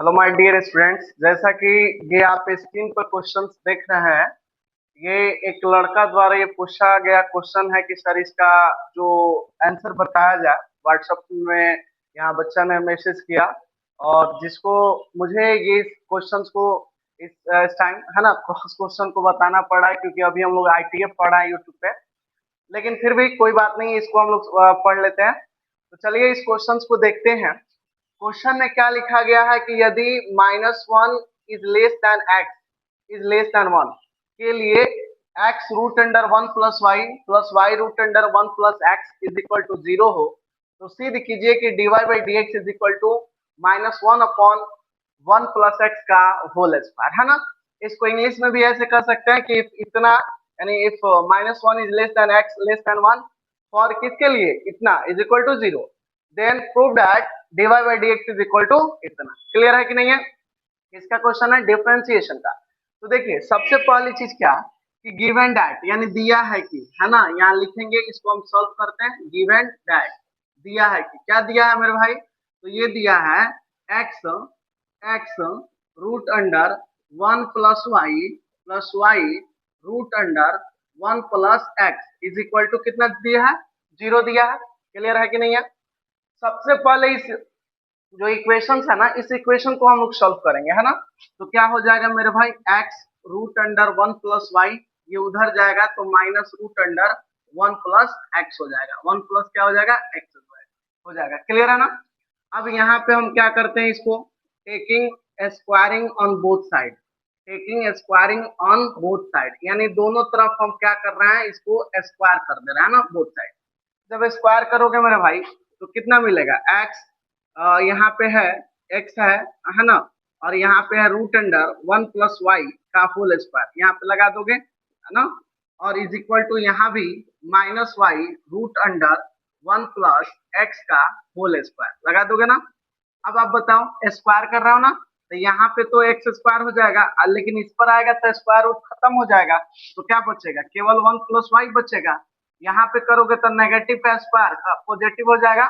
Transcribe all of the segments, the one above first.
Hello my dear students, जैसा कि ये आप स्क्रीन पर क्वेश्चंस देख रहे हैं। ये एक लड़का द्वारा ये पूछा गया क्वेश्चन है कि सर इसका जो आंसर बताया जाए। व्हाट्सएप में यहाँ बच्चा ने मैसेज किया और जिसको मुझे ये क्वेश्चंस को इस टाइम है ना क्वेश्चन को बताना पड़ा है, क्योंकि अभी हम लोग आईटीएफ पढ़ा है यूट्यूब पे। लेकिन फिर भी कोई बात नहीं, इसको हम लोग पढ़ लेते हैं। तो चलिए इस क्वेश्चंस को देखते हैं। क्वेश्चन में क्या लिखा गया है कि यदि -1 is less than x is less than 1 के लिए x root under 1 plus y root under 1 plus x is equal to 0 हो, तो सिद्ध कीजिए कि dy by d x is equal to -1 upon 1 plus x का होल स्क्वायर, है ना। इसको इंग्लिश में भी ऐसे कर सकते हैं कि इतना, यानी if -1 is less than x less than 1 for किसके लिए इतना is equal to 0, then prove that dy by d x is equal to इतना। क्लियर है कि नहीं है। इसका क्वेश्चन है डिफरेंशिएशन का। तो देखिए सबसे पहली चीज क्या कि गिवन दैट, यानी दिया है कि, है ना, यहाँ लिखेंगे, इसको हम सॉल्व करते हैं। गिवन दैट दिया है कि, क्या दिया है मेरे भाई, तो ये दिया है x x root under 1 plus y root under 1 plus x is equal to कितना दिया है, 0 दिया है। क्लियर है कि नहीं है। सबसे पहले इस जो इक्वेशन है ना, इस इक्वेशन को हम लोग सॉल्व करेंगे, है ना। तो क्या हो जाएगा मेरे भाई, x root under 1 plus y, ये उधर जाएगा तो minus root under 1 plus x हो जाएगा। 1 प्लस क्या हो जाएगा, एक्स हो जाएगा। क्लियर है ना। अब यहाँ पे हम क्या करते हैं, इसको taking squaring on both side, taking squaring on both side, यानी दोनों तरफ हम क्या कर रहे हैं, इसको स्क्वायर कर दे रहे हैं ना बोथ साइड। जब स्क्वायर करोगे मेरे भाई तो कितना मिलेगा, एक्स यहाँ पे है, एक्स है ना, और यहाँ पे है रूट अंडर 1 प्लस वाई का होल स्क्वायर, यहाँ पे लगा दोगे, है ना। और इज इक्वल टू यहाँ भी minus y root under 1 plus x का होल स्क्वायर लगा दोगे ना। अब आप बताओ, स्क्वायर कर रहा हो ना, तो यहाँ पे तो एक्स स्क्वायर हो जाएगा, लेकिन इस पर आएगा तो स्क्वायर रूट खत्म हो जाएगा, तो क्या बचेगा, केवल 1 प्लस वाई बचेगा। यहाँ पे करोगे तो नेगेटिव का स्क्वायर पॉजिटिव हो जाएगा,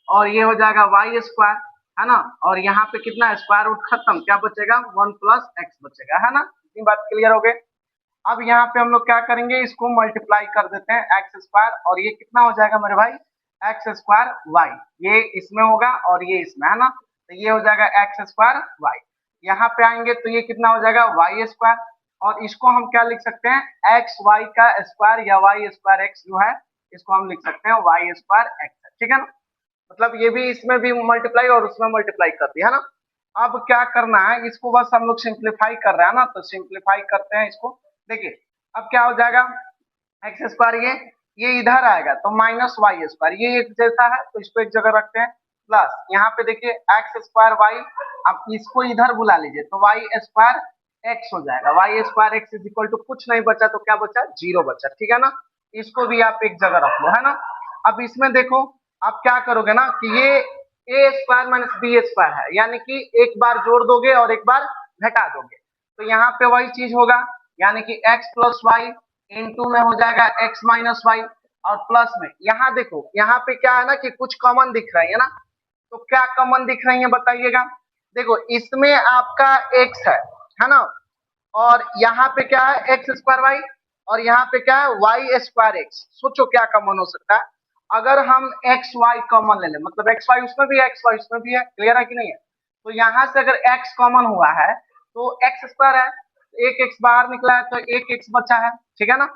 और ये हो जाएगा वाई स्क्वायर, है ना। और यहाँ पे कितना स्क्वायर रूट खत्म, क्या बचेगा, 1 प्लस एक्स बचेगा, है ना। इतनी बात क्लियर हो गई। अब यहाँ पे हम लोग क्या करेंगे, इसको मल्टीप्लाई कर देते हैं एक्स स्क्वायर, और ये कितना हो जाएगा मेरे भाई, एक्स स्क्वायर वाई, ये इसमें होगा और ये इसमें, है ना। तो ये हो जाएगा एक्स स्क्वायर वाई। यहाँ पे आएंगे तो ये कितना हो जाएगा, वाई स्क्वायर, और इसको हम क्या लिख सकते हैं, एक्स वाई का स्क्वायर या वाई स्क्वायर एक्स जो है, इसको हम लिख सकते हैं वाई स्क्वायर एक्स, ठीक है ना। मतलब ये भी इसमें भी मल्टीप्लाई और उसमें मल्टीप्लाई कर दिया, है ना। अब क्या करना है, इसको बस हम लोग सिंप्लीफाई कर रहे हैं ना, तो सिंप्लीफाई करते हैं इसको। देखिए अब क्या हो जाएगा, एक्स स्क्वायर ये इधर आएगा तो माइनस वाई स्क्वायर, ये एक जैसा है तो इसको एक जगह रखते हैं, प्लस यहाँ पे देखिए एक्स स्क्वायर वाई, अब इसको इधर बुला लीजिए तो वाई स्क्वायर एक्स हो जाएगा। Y square x is equal to कुछ नहीं बचा तो क्या बचा, 0 बचा, ठीक है ना। इसको भी आप एक जगह रख लो, है ना। अब इसमें देखो, आप क्या करोगे ना कि ये ए स्क्वायर माइनस बी स्क्वायर है, यानी कि एक बार जोड़ दोगे और एक बार घटा दोगे, तो यहाँ पे वही चीज होगा, यानी कि एक्स प्लस वाई इंटू में हो जाएगा एक्स माइनस वाई, और प्लस में यहाँ देखो, यहाँ पे क्या है ना कि कुछ कॉमन दिख रहा है ना, तो क्या कॉमन दिख रही है बताइएगा। देखो इसमें आपका एक्स है ना, और यहाँ पे क्या है एक्स स्क्वायर वाई, और यहाँ पे क्या है वाई स्क्वायर एक्स। सोचो क्या कॉमन हो सकता है, अगर हम एक्स वाई कॉमन ले लें, मतलब एक्स वाई उसमें भी है, एक्स वाई उसमें भी है, क्लियर है कि नहीं है। तो यहाँ से अगर एक्स कॉमन हुआ है तो एक्स स्क्वायर है, एक एक्स बाहर निकला है तो एक एक्स बचा है, ठीक है ना।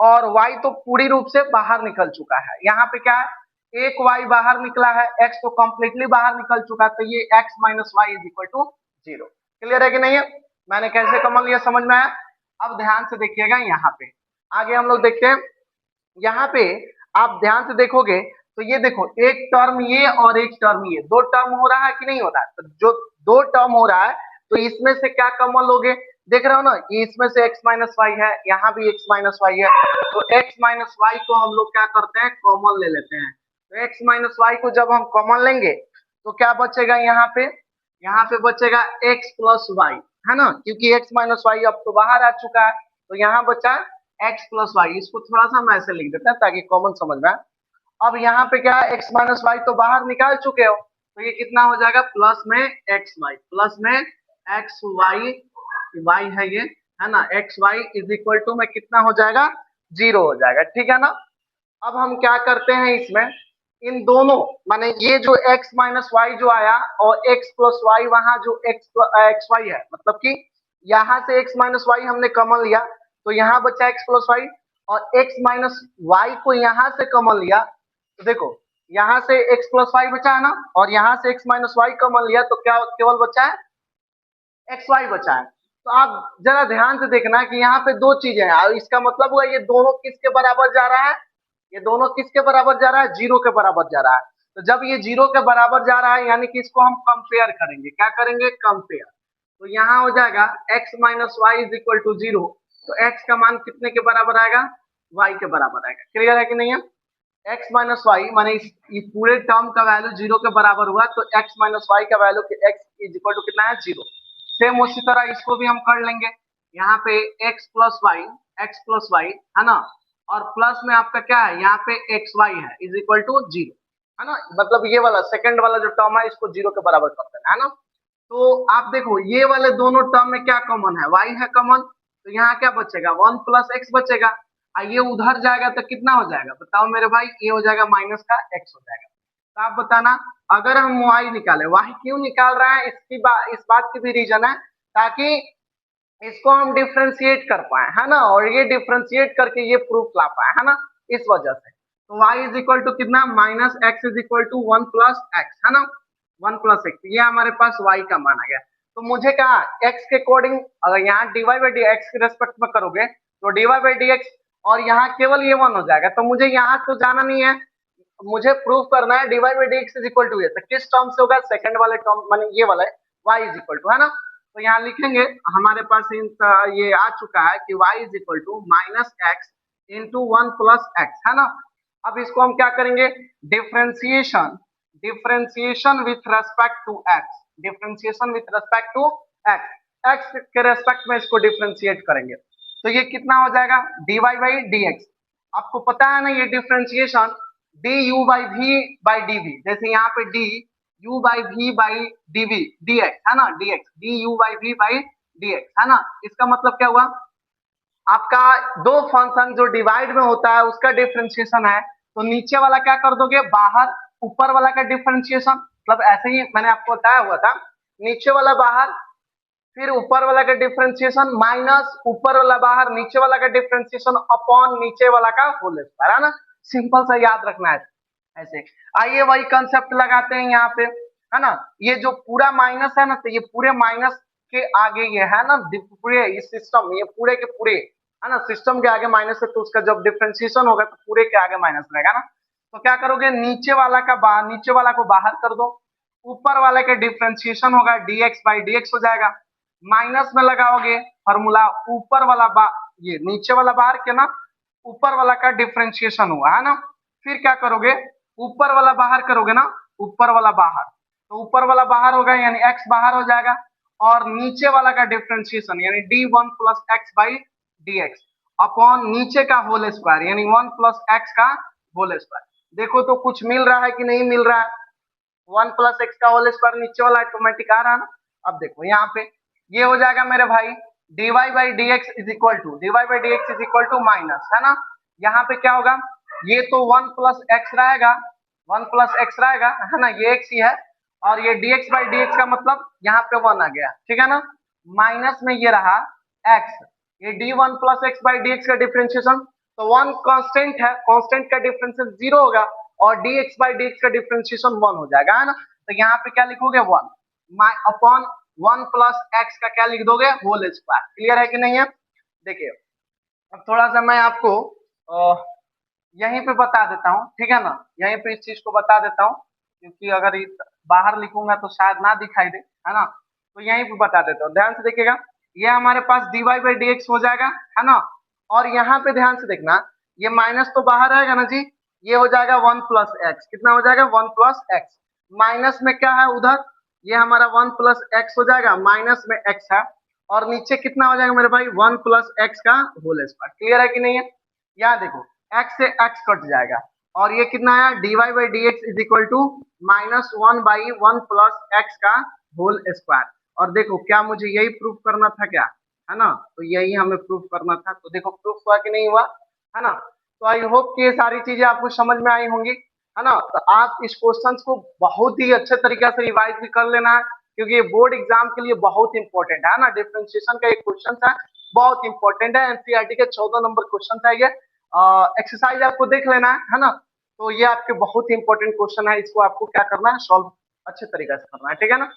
और y तो पूरी रूप से बाहर निकल चुका है, यहाँ पे क्या है, एक y बाहर निकला है, x तो कंप्लीटली बाहर निकल चुका है, तो ये x minus y is equal to 0। Clear है कि नहीं है, मैंने कैसे कॉमन लिया समझ में आया। अब ध्यान से देखिएगा, यहाँ पे आगे हम लोग देखते हैं, यहाँ पे आप ध्यान से देखोगे तो ये देखो, एक टर्म ये और एक टर्म ये, दो टर्म हो रहा है कि नहीं हो रहा है, तो जो दो टर्म हो रहा है तो इसमें से क्या कॉमन लोगे, देख रहे हो ना, ये इसमें से x माइनस वाई है, यहाँ भी x माइनस वाई है, तो x माइनस वाई को हम लोग क्या करते हैं, कॉमन ले लेते हैं। तो x माइनस वाई को जब हम कॉमन लेंगे तो क्या बचेगा, यहाँ पे बचेगा x प्लस वाई, है ना, क्योंकि x माइनस वाई अब तो बाहर आ चुका है, तो यहाँ बचा x प्लस वाई। इसको थोड़ा सा हम ऐसे लिख देते हैं ताकि कॉमन समझ में आए। अब यहाँ पे क्या है, x माइनस वाई तो बाहर निकाल चुके हो, तो ये कितना हो जाएगा प्लस में एक्स वाई, प्लस में एक्स वाई, वाई है ये, है ना, x y is equal to में कितना हो जाएगा, 0 हो जाएगा, ठीक है ना। अब हम क्या करते हैं इसमें, इन दोनों माने ये जो x माइनस वाई जो आया और x प्लस वाई वहां जो एक्स वाई है, मतलब कि यहाँ से x माइनस वाई हमने कॉमन लिया तो यहाँ बचा x प्लस वाई, और x माइनस वाई को यहाँ से कॉमन लिया तो देखो यहाँ से x प्लस वाई बचा है ना, और यहाँ से x माइनस वाई कॉमन लिया तो क्या केवल बचा है एक्स वाई बचा है। तो आप जरा ध्यान से देखना कि यहाँ पे दो चीजें हैं और इसका मतलब हुआ ये दोनों किसके बराबर जा रहा है, ये दोनों किसके बराबर जा रहा है, 0 के बराबर जा रहा है। तो जब ये 0 के बराबर जा रहा है यानी कि इसको हम कंपेयर करेंगे, क्या करेंगे, कंपेयर। तो यहाँ हो जाएगा x minus y is equal to 0, तो x का मान कितने के बराबर आएगा, y के बराबर आएगा। क्लियर है कि नहीं है, x माइनस वाई माने इस पूरे टर्म का वैल्यू 0 के बराबर हुआ तो x माइनस वाई का value x is equal to कितना है, 0। सेम उसी तरह इसको भी हम कर लेंगे, यहाँ पे x प्लस वाई है ना, और प्लस में आपका क्या है, यहाँ पे एक्स वाई है इज इक्वल टू 0, है ना, मतलब ये वाला सेकंड वाला जो टर्म है इसको 0 के बराबर करते हैं, है ना। तो आप देखो ये वाले दोनों टर्म में क्या कॉमन है, y है कॉमन, तो यहाँ क्या बचेगा, 1 प्लस एक्स बचेगा, ये उधर जाएगा तो कितना हो जाएगा बताओ मेरे भाई, ये हो जाएगा माइनस का x हो जाएगा। तो आप बताना अगर हम y निकाले, y क्यों निकाल रहा है, इस बात की भी रीजन है ताकि इसको हम डिफ्रेंशिएट कर पाए, है ना, और ये डिफ्रेंशिएट करके ये प्रूफ ला पाए, है ना, इस वजह से। तो y इज इक्वल टू कितना, minus x is equal to 1 plus x, है ना, 1 प्लस एक्स, ये हमारे पास y का मान आ गया। तो मुझे कहा x के अकॉर्डिंग अगर यहाँ dy बाई डी एक्स के रेस्पेक्ट में करोगे तो dy बाई डी एक्स, और यहाँ केवल ये 1 हो जाएगा, तो मुझे यहाँ तो जाना नहीं है, मुझे प्रूफ करना है dy by d x is equal to ये, तो किस टर्म से होगा, सेकंड वाले टर्म माने ये वाला y इज इक्वल टू, है ना। तो यहाँ लिखेंगे हमारे पास ये आ चुका है कि y is equal to minus x into 1 plus x, है ना। अब इसको हम क्या करेंगे, differentiation, differentiation with respect to x, differentiation with respect to x, x के रेस्पेक्ट में इसको डिफरेंशिएट करेंगे तो ये कितना हो जाएगा, dy बाई डी एक्स। आपको पता है ना ये differentiation d u by v by d v, जैसे यहाँ पे d u by v by d v d x, है ना, d x d u by v by d x, है ना। इसका मतलब क्या हुआ, आपका दो फंक्शन जो डिवाइड में होता है उसका डिफरेंशिएशन है तो नीचे वाला क्या कर दोगे बाहर, ऊपर वाला का डिफरेंशिएशन, मतलब ऐसे ही मैंने आपको बताया हुआ था, नीचे वाला बाहर फिर ऊपर वाला का डिफरेंशिएशन माइनस ऊपर वाला बाहर नीचे वाला का डिफरेंशिएशन अपॉन नीचे वाला का होल स्क्वायर, है ना। सिंपल सा याद रखना है ऐसे। आइए वही कंसेप्ट लगाते हैं यहाँ पे, है ना, ये जो पूरा माइनस है ना तो ये पूरे माइनस के आगे ये है ना, पूरे इस सिस्टम ये पूरे के पूरे, है ना, सिस्टम के आगे माइनस है तो उसका जब डिफरेंशिएशन होगा तो पूरे के आगे माइनस रहेगा ना। तो क्या करोगे, नीचे वाला का बाहर, नीचे वाला को बाहर कर दो, ऊपर वाले के डिफरेंशिएशन होगा dx बाई dx हो जाएगा, माइनस में लगाओगे फॉर्मूला, ऊपर वाला ये नीचे वाला बाहर के ना ऊपर वाला का डिफरेंशिएशन हुआ, है ना। फिर क्या करोगे, ऊपर वाला बाहर करोगे ना, ऊपर वाला बाहर, तो ऊपर वाला बाहर होगा यानी x बाहर हो जाएगा, और नीचे वाला का डिफरेंशिएशन यानी d1 plus x by d x upon नीचे का होल स्क्वायर यानी 1 प्लस एक्स का होल स्क्वायर। देखो तो कुछ मिल रहा है कि नहीं मिल रहा है, 1 प्लस एक्स का होल स्क्वायर नीचे वाला ऑटोमेटिक आ रहा है ना। अब देखो यहाँ पे ये हो जाएगा मेरे भाई dy by d x is equal to, dy by d x is equal to minus, है ना, यहाँ पे क्या होगा, ये तो 1 प्लस एक्स रहेगा, 1 प्लस एक्स रहेगा, है ना, ये x ही है, और ये dx बाई dx का मतलब यहाँ पे 1 आ गया, ठीक है ना, माइनस में ये रहा x, ये d1 plus x by dx का डिफरेंशिएशन, तो 1 कांस्टेंट है, कांस्टेंट का डिफरेंशिएशन 0 होगा और dx बाई dx का डिफरेंशिएशन 1 हो जाएगा, है ना। तो यहाँ पे क्या लिखोगे 1 अपॉन 1 प्लस एक्स का क्या लिख दोगे, होल स्क्वायर। क्लियर है कि नहीं है, देखिए अब थोड़ा सा मैं आपको यहीं पे बता देता हूँ, ठीक है ना, यहीं पे इस चीज को बता देता हूँ क्योंकि अगर बाहर लिखूंगा तो शायद ना दिखाई दे, है ना, तो यहीं पे बता देता हूँ, ध्यान से देखिएगा। ये हमारे पास dy बाई डी एक्स हो जाएगा, है ना, और यहाँ पे ध्यान से देखना ये माइनस तो बाहर आएगा ना जी, ये हो जाएगा 1 प्लस एक्स, कितना हो जाएगा 1 प्लस एक्स, माइनस में क्या है उधर, ये हमारा 1 प्लस एक्स हो जाएगा, माइनस में एक्स है, और नीचे कितना हो जाएगा मेरे भाई 1 प्लस एक्स का होल स्क्वायर। क्लियर है कि नहीं है, यहाँ देखो x से x कट जाएगा और ये कितना है, dy by d x is equal to -1/1 plus x का होल स्क्वायर। और देखो क्या मुझे यही प्रूफ करना था क्या, है ना, तो यही हमें प्रूफ करना था। तो देखो प्रूफ हुआ कि नहीं हुआ, है ना। तो आई होप कि ये सारी चीजें आपको समझ में आई होंगी, है ना। तो आप इस क्वेश्चंस को बहुत ही अच्छे तरीके से रिवाइज भी कर लेना है, क्योंकि ये बोर्ड एग्जाम के लिए बहुत इंपॉर्टेंट है ना। डिफरेंशिएशन का एक क्वेश्चन है, बहुत इंपॉर्टेंट है, एनसीईआरटी के 14 नंबर क्वेश्चन है ये। एक्सरसाइज आपको देख लेना है ना। तो ये आपके बहुत ही इंपॉर्टेंट क्वेश्चन है, इसको आपको क्या करना है, सॉल्व अच्छे तरीके से करना है, ठीक है ना।